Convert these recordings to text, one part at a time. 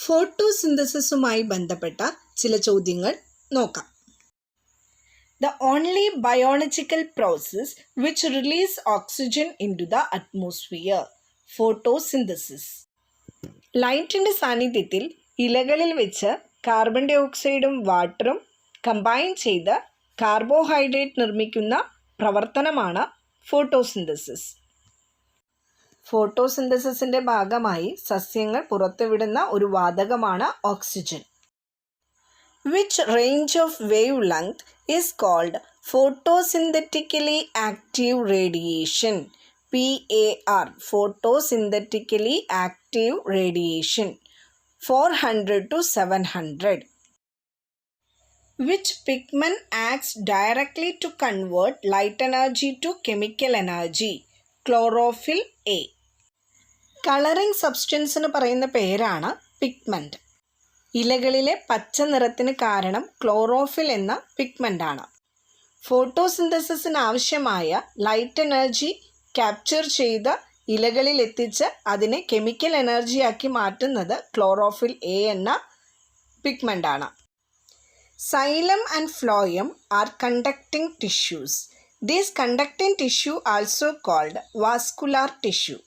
ഫോട്ടോസിന്തസിസുമായി ബന്ധപ്പെട്ട ചില ചോദ്യങ്ങൾ നോക്കാം. The only biological process which release oxygen into the atmosphere. Photosynthesis. ലൈറ്റിൻ്റെ സാന്നിധ്യത്തിൽ ഇലകളിൽ വെച്ച് കാർബൺ ഡൈ ഓക്സൈഡും വാട്ടറും കമ്പൈൻ ചെയ്ത് കാർബോഹൈഡ്രേറ്റ് നിർമ്മിക്കുന്ന പ്രവർത്തനമാണ് ഫോട്ടോസിന്തസിസ്. ഫോട്ടോസിന്തസിസിൻ്റെ ഭാഗമായി സസ്യങ്ങൾ പുറത്തുവിടുന്ന ഒരു വാതകമാണ് oxygen. Which range of wavelength is called photosynthetically active radiation? PAR, photosynthetically active radiation, 400 to 700. Which pigment acts directly to convert light energy to chemical energy? Chlorophyll A. Colouring സബ്സ്റ്റൻസിന് പറയുന്ന പേരാണ് പിഗ്മെൻറ്റ്. ഇലകളിലെ പച്ച നിറത്തിന് കാരണം ക്ലോറോഫിൽ എന്ന പിഗ്മെൻ്റാണ്. ഫോട്ടോസിന്തസിസിന് ആവശ്യമായ light energy capture ചെയ്ത് ഇലകളിൽ എത്തിച്ച് അതിനെ കെമിക്കൽ എനർജിയാക്കി മാറ്റുന്നത് ക്ലോറോഫിൽ എ എന്ന പിഗ്മെൻ്റാണ്. Xylem and phloem are conducting tissues. These conducting tissue also called vascular tissue.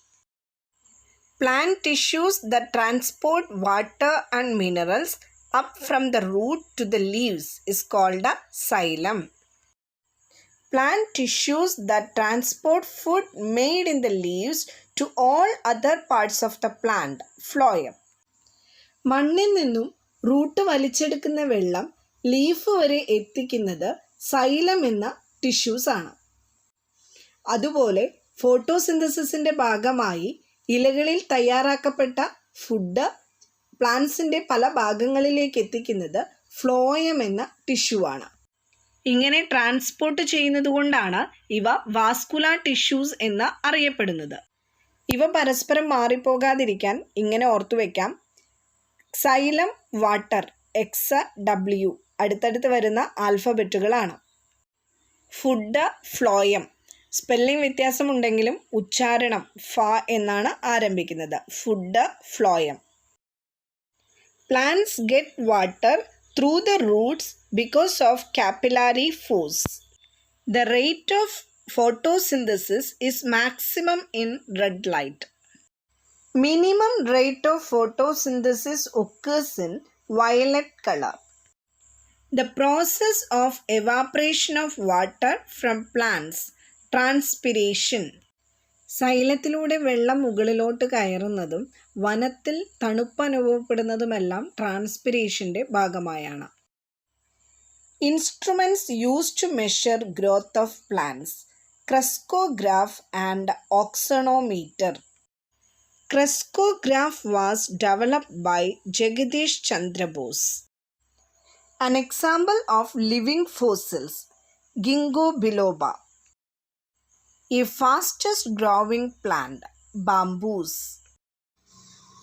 Plant tissues that transport water and minerals up from the root to the leaves is called a xylem. Plant tissues that transport food made in the leaves to all other parts of the plant, phloem. മണ്ണിൽ നിന്നും root വലിച്ചെടുക്കുന്ന വെള്ളം leaf വരെ എത്തിക്കുന്നത് xylem എന്ന tissues ആണ്. അതുപോലെ ഫോട്ടോസിന്തസിസിൻ്റെ ഭാഗമായി ഇലകളിൽ തയ്യാറാക്കപ്പെട്ട ഫുഡ് പ്ലാന്റ്സിൻ്റെ പല ഭാഗങ്ങളിലേക്ക് എത്തിക്കുന്നത് ഫ്ലോയം എന്ന ടിഷ്യൂ ആണ്. ഇങ്ങനെ ട്രാൻസ്പോർട്ട് ചെയ്യുന്നത് കൊണ്ടാണ് ഇവ വാസ്കുലാർ ടിഷ്യൂസ് എന്ന് അറിയപ്പെടുന്നത്. ഇവ പരസ്പരം മാറിപ്പോകാതിരിക്കാൻ ഇങ്ങനെ ഓർത്തുവെക്കാം. സൈലം, വാട്ടർ, XW അടുത്തടുത്ത് വരുന്ന ആൽഫബറ്റുകളാണ്. Food, phloem. സ്പെല്ലിംഗ് വ്യത്യാസമുണ്ടെങ്കിലും ഉച്ചാരണം ഫ എന്നാണ് ആരംഭിക്കുന്നത്. Food, phloem. Plants get water through the roots because of capillary force. The rate of photosynthesis is maximum in red light. Minimum rate of photosynthesis occurs in violet color. The process of evaporation of water from plants. Transpiration. സൈലത്തിലൂടെ വെള്ളം മുകളിലോട്ട് കയറുന്നതും വനത്തിൽ തണുപ്പ് അനുഭവപ്പെടുന്നതുമെല്ലാം ട്രാൻസ്പിരേഷൻ്റെ ഭാഗമായാണ്. Instruments use to measure growth of plants. Crescograph and auxanometer. Crescograph was developed by Jagadish Chandra Bose. An example of living fossils, Ginkgo biloba. A fastest growing plant, bamboos.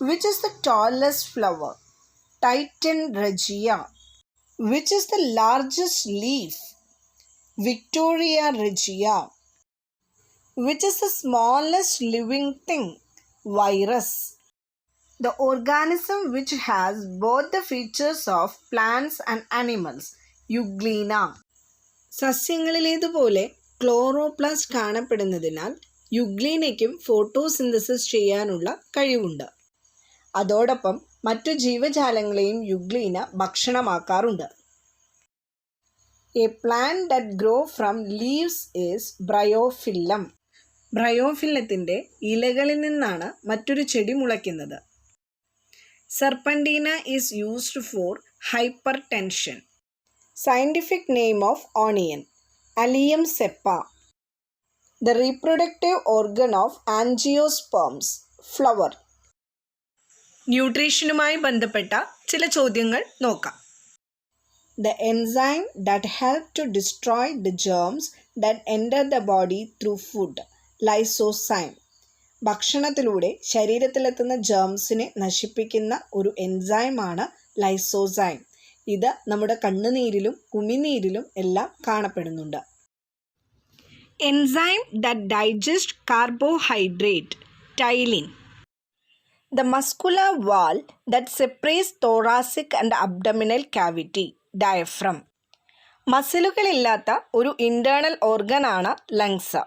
Which is the tallest flower? Titan regia. Which is the largest leaf? Victoria regia. Which is the smallest living thing? Virus. The organism which has both the features of plants and animals, Euglena. സസ്യങ്ങളിലേതുപോലെ chloroplast കാണപ്പെടുന്നതിനാൽ യുഗ്ലീനയ്ക്കും photosynthesis ചെയ്യാനുള്ള കഴിവുണ്ട്. അതോടൊപ്പം മറ്റു ജീവജാലങ്ങളെയും euglena ഭക്ഷണമാക്കാറുണ്ട്. A plant that grow from leaves is bryophyllum. ബ്രയോഫില്ലത്തിൻ്റെ ഇലകളിൽ നിന്നാണ് മറ്റൊരു ചെടി മുളയ്ക്കുന്നത്. Serpentina is used for hypertension. Scientific name of onion, Allium cepa. The reproductive organ of angiosperms, flower. ന്യൂട്രീഷനുമായി ബന്ധപ്പെട്ട ചില ചോദ്യങ്ങൾ നോക്കാം. The enzyme that help to destroy the germs that enter the body through food, lysozyme. ഭക്ഷണത്തിലൂടെ ശരീരത്തിലെത്തുന്ന ജേംസിനെ നശിപ്പിക്കുന്ന ഒരു എൻസൈമാണ് lysozyme. ഇത് നമ്മുടെ കണ്ണുനീരിലും ഉമിനീരിലും എല്ലാം കാണപ്പെടുന്നുണ്ട്. Enzyme that digest carbohydrate, ptyalin. The muscular wall that separates thoracic and abdominal cavity, diaphragm. മസിലുകളില്ലാത്ത ഒരു internal ഓർഗനാണ് lungs.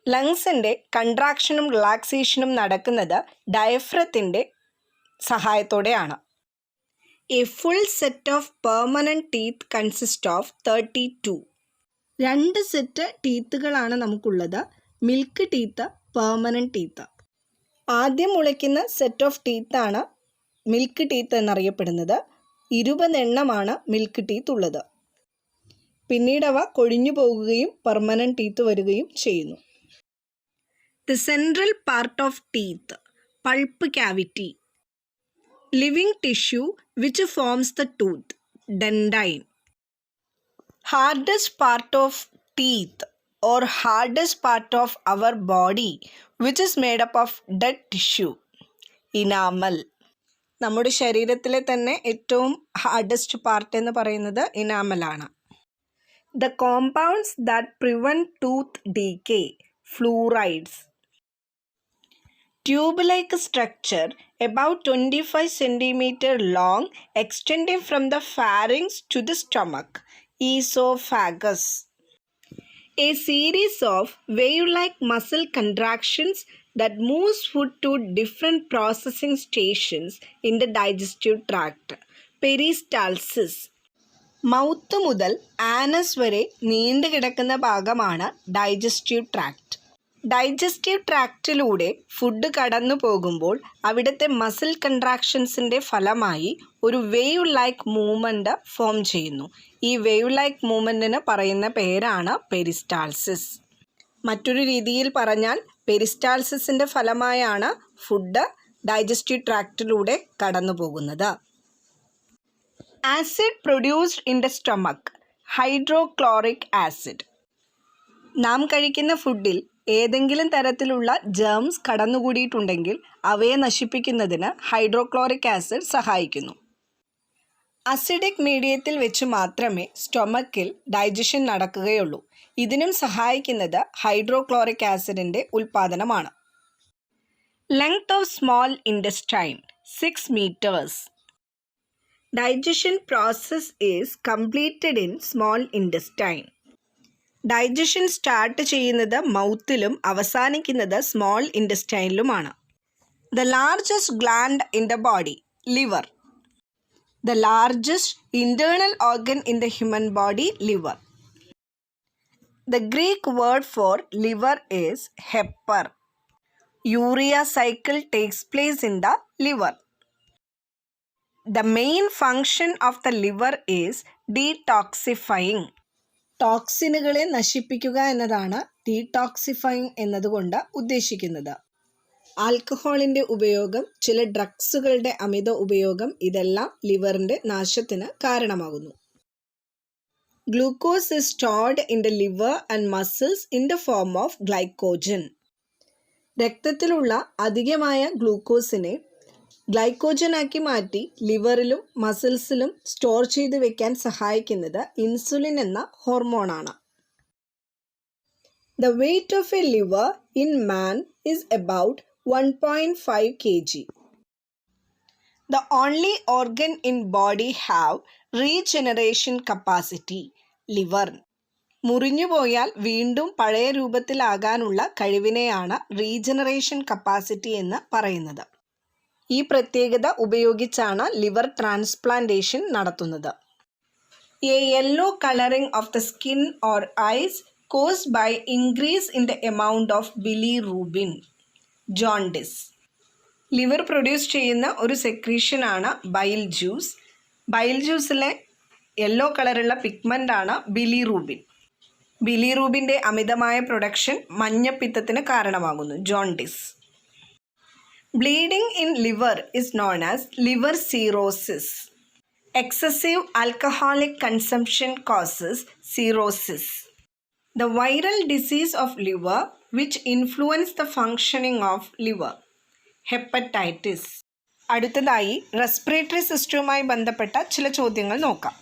ലങ്സിൻ്റെ കൺട്രാക്ഷനും റിലാക്സേഷനും നടക്കുന്നത് ഡയഫ്രത്തിൻ്റെ സഹായത്തോടെയാണ്. A full set of permanent teeth consist of 32. 2 set ടീത്തുകളാണ് നമുക്കുള്ളത്. Milk teeth, permanent teeth. ആദ്യം മുളയ്ക്കുന്ന സെറ്റ് ഓഫ് ടീത്താണ് milk teeth എന്നറിയപ്പെടുന്നത്. 20 എണ്ണമാണ് മിൽക്ക് ടീത്ത് ഉള്ളത്. പിന്നീടവ കൊഴിഞ്ഞു പോകുകയും പെർമനൻറ്റ് ടീത്ത് വരികയും ചെയ്യുന്നു. The central part of teeth, pulp cavity. Living tissue which forms the tooth, dentine. Hardest part of teeth or hardest part of our body which is made up of dead tissue, enamel. നമ്മുടെ ശരീരത്തിലെ തന്നെ ഏറ്റവും hardest part എന്ന് പറയുന്നത് ഇനാമലാണ്. The compounds that prevent tooth decay, fluorides. Tube-like structure about 25 cm long extending from the pharynx to the stomach, esophagus. A series of wave-like muscle contractions that moves food to different processing stations in the digestive tract, peristalsis. Mouth മുതൽ ആനസ് വരെ നീണ്ടു കിടക്കുന്ന ഭാഗമാണ് digestive tract. Digestive ട്രാക്റ്റിലൂടെ food കടന്നു പോകുമ്പോൾ അവിടുത്തെ muscle കൺട്രാക്ഷൻസിൻ്റെ ഫലമായി ഒരു വേവ് ലൈക്ക് മൂവ്മെൻറ്റ് ഫോം ചെയ്യുന്നു. ഈ വേവ് ലൈക്ക് മൂവ്മെൻറ്റിന് പറയുന്ന പേരാണ് പെരിസ്റ്റാൾസിസ്. മറ്റൊരു രീതിയിൽ പറഞ്ഞാൽ പെരിസ്റ്റാൾസിസിൻ്റെ ഫലമായാണ് ഫുഡ് ഡൈജസ്റ്റീവ് ട്രാക്റ്റിലൂടെ കടന്നു പോകുന്നത്. Acid produced in the stomach, hydrochloric acid. നാം കഴിക്കുന്ന ഫുഡിൽ ഏതെങ്കിലും തരത്തിലുള്ള ജേംസ് കടന്നുകൂടിയിട്ടുണ്ടെങ്കിൽ അവയെ നശിപ്പിക്കുന്നതിന് ഹൈഡ്രോക്ലോറിക് ആസിഡ് സഹായിക്കുന്നു. അസിഡിക് മീഡിയത്തിൽ വെച്ച് മാത്രമേ സ്റ്റൊമക്കിൽ ഡൈജഷൻ നടക്കുകയുള്ളൂ. ഇതിനും സഹായിക്കുന്നത് ഹൈഡ്രോക്ലോറിക് ആസിഡിൻ്റെ ഉൽപ്പാദനമാണ്. Length of small intestine 6 meters. Digestion process is completed in small intestine. Digestion start ചെയ്യുന്നത് മൗത്തിലും അവസാനിക്കുന്നത് സ്മോൾ ഇൻറ്റസ്റ്റൈനിലുമാണ്. The largest gland in the body, liver. The largest internal organ in the human body, liver. The Greek word for liver is hepar. Urea cycle takes place in the liver. The main function of the liver is detoxifying. ടോക്സിനുകളെ നശിപ്പിക്കുക എന്നതാണ് detoxifying എന്നതുകൊണ്ട് ഉദ്ദേശിക്കുന്നത്. ആൽക്കഹോളിൻ്റെ ഉപയോഗം, ചില ഡ്രഗ്സുകളുടെ അമിത ഉപയോഗം ഇതെല്ലാം ലിവറിൻ്റെ നാശത്തിന് കാരണമാകുന്നു. Glucose is stored in the liver and muscles in the form of glycogen. രക്തത്തിലുള്ള അധികമായ ഗ്ലൂക്കോസിനെ ഗ്ലൈക്കോജനാക്കി മാറ്റി ലിവറിലും മസിൽസിലും സ്റ്റോർ ചെയ്ത് വെക്കാൻ സഹായിക്കുന്നത് ഇൻസുലിൻ എന്ന ഹോർമോണാണ്. The weight of a liver in man is about 1.5 kg. The only organ in body have regeneration capacity, liver. മുറിഞ്ഞുപോയാൽ വീണ്ടും പഴയ രൂപത്തിലാകാനുള്ള കഴിവിനെയാണ് റീജനറേഷൻ കപ്പാസിറ്റി എന്ന് പറയുന്നത്. ഈ പ്രത്യേകത ഉപയോഗിച്ചാണ് ലിവർ ട്രാൻസ്പ്ലാന്റേഷൻ നടത്തുന്നത്. A yellow colouring of the skin or eyes caused by increase in the amount of bilirubin, jaundice. Liver produce ചെയ്യുന്ന ഒരു സെക്രീഷനാണ് ബൈൽ ജ്യൂസ്. ബൈൽ ജ്യൂസിലെ യെല്ലോ കളറുള്ള പിഗ്മെൻ്റാണ് ബിലിറൂബിൻ. ബിലിറൂബിൻ്റെ അമിതമായ പ്രൊഡക്ഷൻ മഞ്ഞപ്പിത്തത്തിന് കാരണമാകുന്നു, jaundice. Bleeding in liver is known as liver cirrhosis. Excessive alcoholic consumption causes cirrhosis. The viral disease of liver which influence the functioning of liver, hepatitis. അടുത്തതായി respiratory സിസ്റ്റവുമായി ബന്ധപ്പെട്ട ചില ചോദ്യങ്ങൾ നോക്കാം.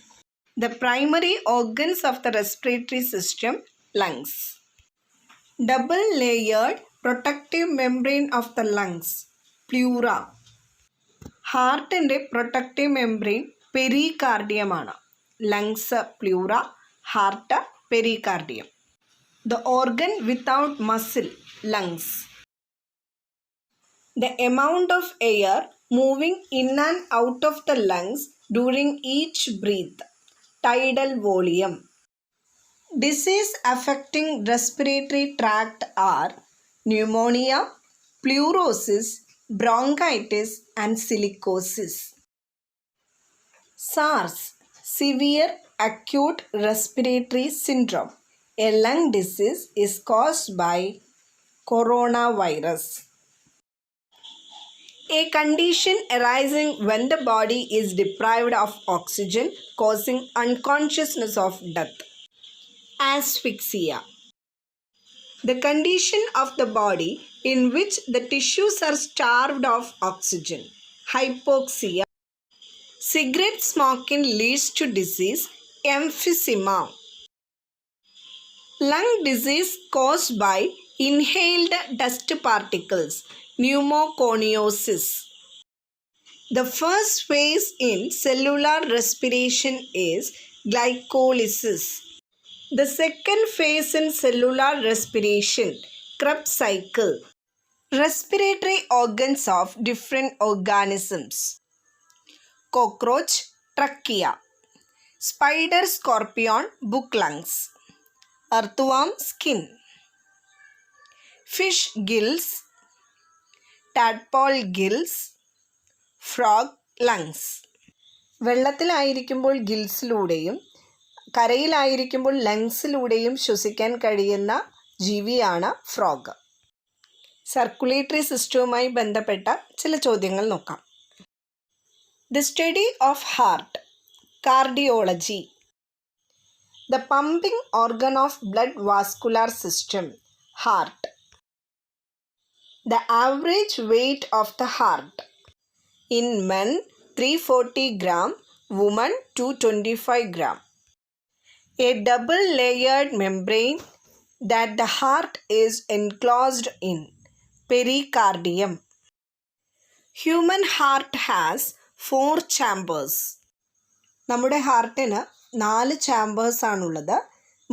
The primary organs of the respiratory system, lungs. Double layered protective membrane of the lungs, pleura. ഹാർട്ടിൻ്റെ protective membrane പെരികാർഡിയമാണ്. Lungs pleura, heart pericardium. The organ without muscle, lungs. The amount of air moving in and out of the lungs during each breath, tidal volume. Disease affecting respiratory tract are pneumonia, pleurosis, bronchitis and silicosis. SARS, severe acute respiratory syndrome. A lung disease is caused by coronavirus. A condition arising when the body is deprived of oxygen, causing unconsciousness of death. Asphyxia. The condition of the body in which the tissues are starved of oxygen. Hypoxia. Cigarette smoking leads to disease. Emphysema. Lung disease caused by inhaled dust particles, pneumoconiosis. The first phase in cellular respiration is glycolysis. The second phase in cellular respiration, Krebs cycle. Respiratory organs of different organisms. Cockroach, trachea. Spider, scorpion, book lungs. Earthworm, skin. Fish, gills. Tadpole, gills. Frog, lungs. വെള്ളത്തിലായിരിക്കുമ്പോൾ ഗിൽസിലൂടെയും കരയിലായിരിക്കുമ്പോൾ ലങ്സിലൂടെയും ശ്വസിക്കാൻ കഴിയുന്ന ജീവിയാണ് frog. Circulatory സിസ്റ്റവുമായി ബന്ധപ്പെട്ട ചില ചോദ്യങ്ങൾ നോക്കാം. The study of heart, cardiology. The pumping organ of blood vascular system, heart. The average weight of the heart. In men 340 gram, women 225 gram. A double layered membrane that the heart is enclosed in, pericardium. Human heart has 4 chambers. നമ്മുടെ ഹാർട്ടിന് 4 ചാമ്പേഴ്സാണുള്ളത്.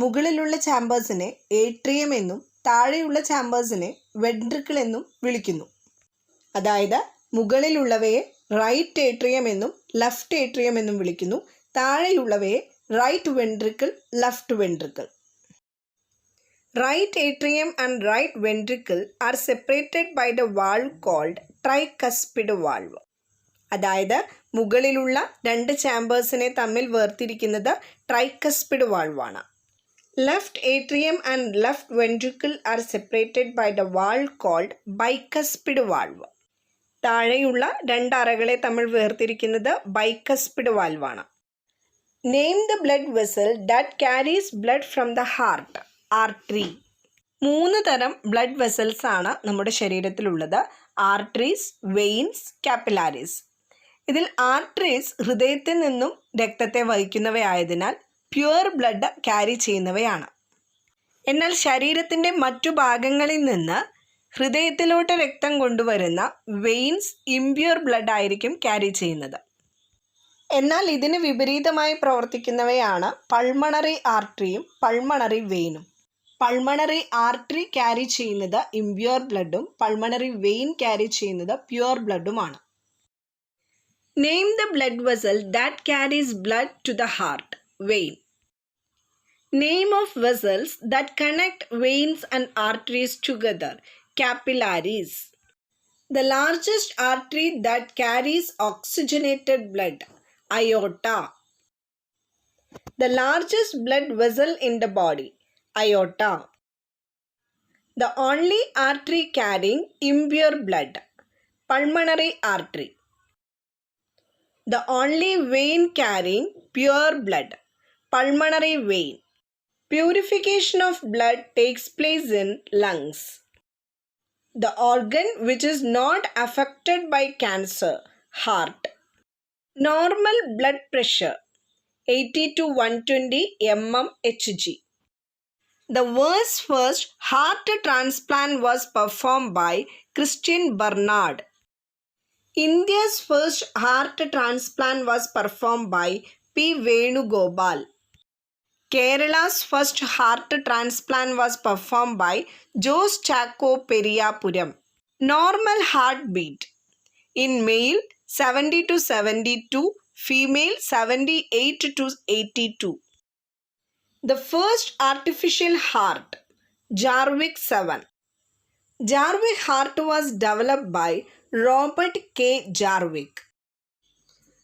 മുകളിലുള്ള ചാമ്പേഴ്സിനെ atrium എന്നും താഴെയുള്ള ചാമ്പേഴ്സിനെ ventricle എന്നും വിളിക്കുന്നു. അതായത് മുകളിലുള്ളവയെ right atrium എന്നും ലെഫ്റ്റ് ഏട്രിയം എന്നും വിളിക്കുന്നു. താഴെയുള്ളവയെ right ventricle, left ventricle. Right atrium and right ventricle are separated by the valve called tricuspid valve. അതായത് മുകളിലുള്ള 2 ചാമ്പേഴ്സിനെ തമ്മിൽ വേർതിരിക്കുന്നത് ട്രൈകസ്പിഡ് വാൾവാണ്. Left atrium and left ventricle are separated by the valve called bicuspid valve. താഴെയുള്ള 2 അറകളെ തമ്മിൽ വേർതിരിക്കുന്നത് ബൈകസ്പിഡ് വാൽവാണ്. Name the blood vessel that carries blood from the heart. Artery. 3 തരം ബ്ലഡ് വെസൽസ് ആണ് നമ്മുടെ ശരീരത്തിലുള്ളത്. Arteries, veins, കാപ്പിലാരീസ്. ഇതിൽ ആർട്ടറീസ് ഹൃദയത്തിൽ നിന്നും രക്തത്തെ വഹിക്കുന്നവയായതിനാൽ പ്യുവർ ബ്ലഡ് ക്യാരി ചെയ്യുന്നവയാണ്. എന്നാൽ ശരീരത്തിൻ്റെ മറ്റു ഭാഗങ്ങളിൽ നിന്ന് ഹൃദയത്തിലോട്ട് രക്തം കൊണ്ടുവരുന്ന വെയിൻസ് ഇംപ്യുവർ ബ്ലഡ് ആയിരിക്കും ക്യാരി ചെയ്യുന്നത്. എന്നാൽ ഇതിന് വിപരീതമായി പ്രവർത്തിക്കുന്നവയാണ് പൾമണറി ആർട്ടറിയും പൾമണറി വെയിനും. പൾമണറി ആർട്ടറി ക്യാരി ചെയ്യുന്നത് ഇംപ്യുവർ ബ്ലഡും പൾമണറി വെയിൻ ക്യാരി ചെയ്യുന്നത് പ്യുവർ ബ്ലഡുമാണ്. Name the blood vessel that carries blood to the heart. Vein. Name of vessels that connect veins and arteries together. Capillaries. The largest artery that carries oxygenated blood. Aorta. The largest blood vessel in the body. Aorta. The only artery carrying impure blood. Pulmonary artery. The only vein carrying pure blood, pulmonary vein. Purification of blood takes place in lungs. The organ which is not affected by cancer, heart. Normal blood pressure, 80 to 120 mmHg. The world's first heart transplant was performed by Christian Barnard. India's first heart transplant was performed by P. Venugopal. Kerala's first heart transplant was performed by Jose Chaco Periyapuram. Normal heartbeat in male 70 to 72, female 78 to 82. The first artificial heart, Jarvik 7. Jarvik heart was developed by Robert K. Jarvik.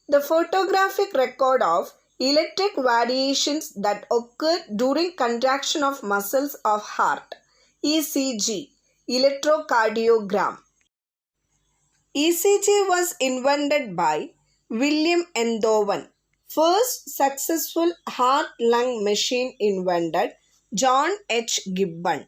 The photographic record of electric variations that occur during contraction of muscles of heart, ECG, electrocardiogram. ECG was invented by William Einthoven. First successful heart-lung machine invented John H. Gibbon.